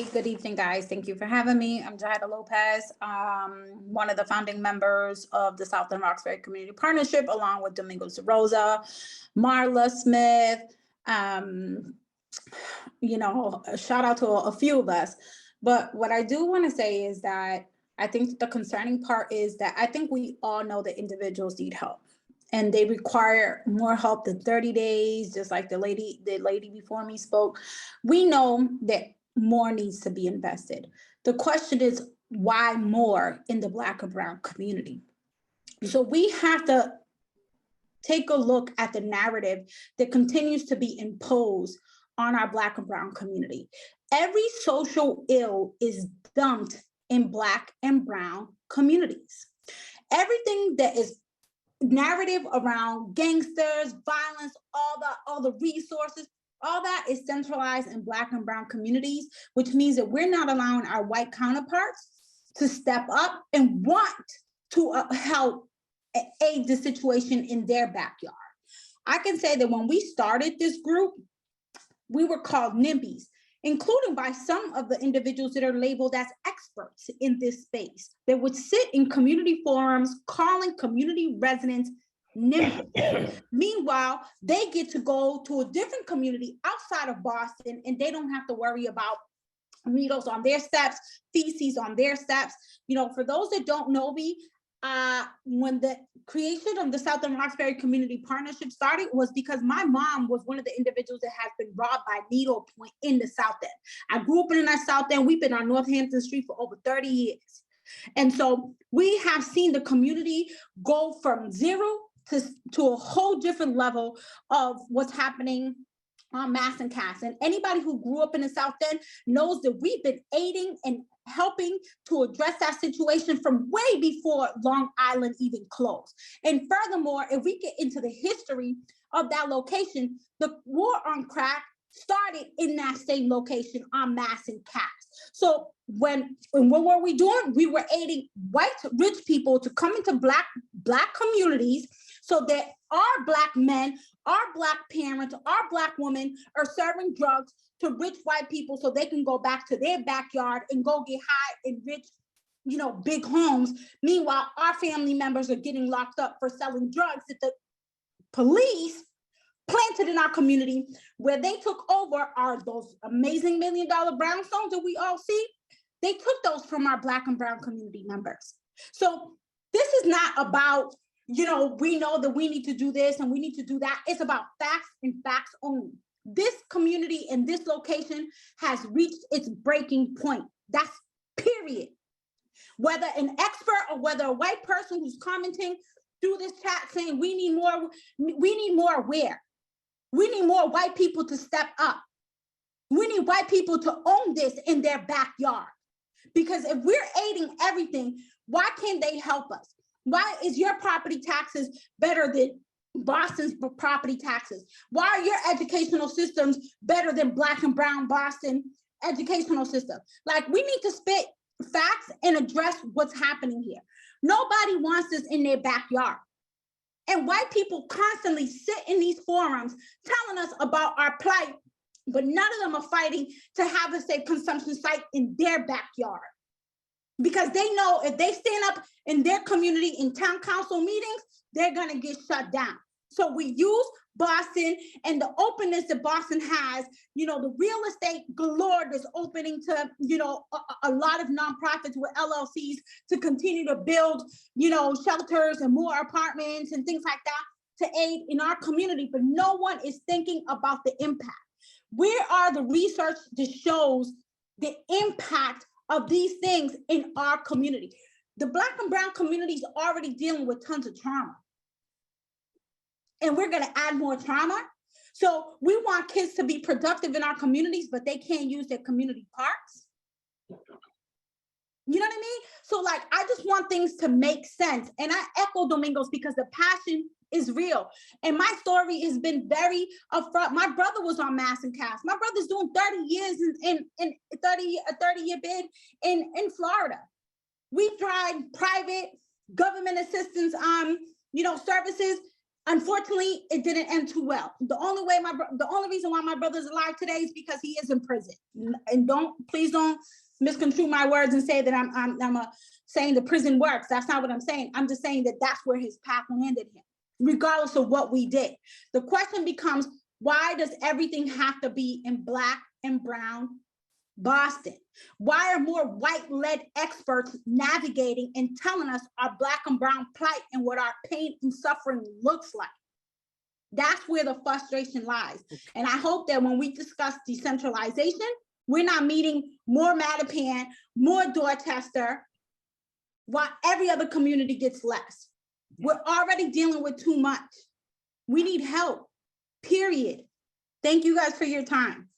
Good evening, guys. Thank you for having me. I'm Yaihara Lopez, one of the founding members of the Southern Roxbury Community Partnership, along with Domingos DeRosa, Marla Smith. A shout out to a few of us. But what I do want to say is that I think the concerning part is that I think we all know that individuals need help. And they require more help than 30 days, just like the lady before me spoke. We know that more needs to be invested. The question is, why more in the Black and Brown community? So we have to take a look at the narrative that continues to be imposed on our Black and Brown community. Every social ill is dumped in Black and Brown communities. Everything that is narrative around gangsters, violence, all the resources, all that is centralized in Black and Brown communities, which means that we're not allowing our white counterparts to step up and want to help aid the situation in their backyard. I can say that when we started this group, we were called NIMBYs, including by some of the individuals that are labeled as experts in this space. They would sit in community forums calling community residents NIMBYs. Meanwhile, they get to go to a different community outside of Boston, and they don't have to worry about needles on their steps, feces on their steps. For those that don't know me, when the creation of the Southern Roxbury Community Partnership started was because my mom was one of the individuals that has been robbed by needlepoint in the South End. I grew up in that South End. We've been on Northampton Street for over 30 years. And so we have seen the community go from zero to a whole different level of what's happening on Mass and Cass. And anybody who grew up in the South End knows that we've been aiding and helping to address that situation from way before Long Island even closed. And furthermore, if we get into the history of that location, the war on crack started in that same location on Mass and Cass. So what were we doing? We were aiding white rich people to come into black communities so that our Black men, our Black parents, our Black women are serving drugs to rich white people so they can go back to their backyard and go get high in rich, big homes. Meanwhile, our family members are getting locked up for selling drugs that the police planted in our community, where they took over those amazing $1 million brownstones that we all see. They took those from our Black and Brown community members. So this is not about, we know that we need to do this and we need to do that. It's about facts and facts only. This community in this location has reached its breaking point. That's period. Whether an expert or whether a white person who's commenting through this chat saying we need more where? We need more white people to step up. We need white people to own this in their backyard. Because if we're aiding everything, why can't they help us? Why is your property taxes better than Boston's property taxes? Why are your educational systems better than Black and Brown Boston educational system? Like, we need to spit facts and address what's happening here. Nobody wants this in their backyard. And white people constantly sit in these forums telling us about our plight, but none of them are fighting to have a safe consumption site in their backyard. Because they know if they stand up in their community in town council meetings, they're going to get shut down. So we use Boston and the openness that Boston has, the real estate galore that's opening to, a lot of nonprofits with LLCs to continue to build, shelters and more apartments and things like that to aid in our community. But no one is thinking about the impact. Where are the research that shows the impact of these things in our community? The Black and Brown community is already dealing with tons of trauma. And we're going to add more trauma. So we want kids to be productive in our communities, but they can't use their community parks. You know what I mean? So I just want things to make sense. And I echo Domingos because the passion is real. And my story has been very upfront. My brother was on Mass and Cass. My brother's doing 30 years in a 30-year bid in Florida. We tried private government assistance services Unfortunately, it didn't end too well. The only reason why my brother's alive today is because he is in prison. And please don't misconstrue my words and say that I'm saying the prison works. That's not what I'm saying. I'm just saying that that's where his path landed him, regardless of what we did. The question becomes, why does everything have to be in Black and brown Boston? Why are more white-led experts navigating and telling us our Black and brown plight and what our pain and suffering looks like? That's where the frustration lies. And I hope that when we discuss decentralization, we're not meeting more Mattapan, more Dorchester, while every other community gets less. We're already dealing with too much. We need help, period. Thank you guys for your time.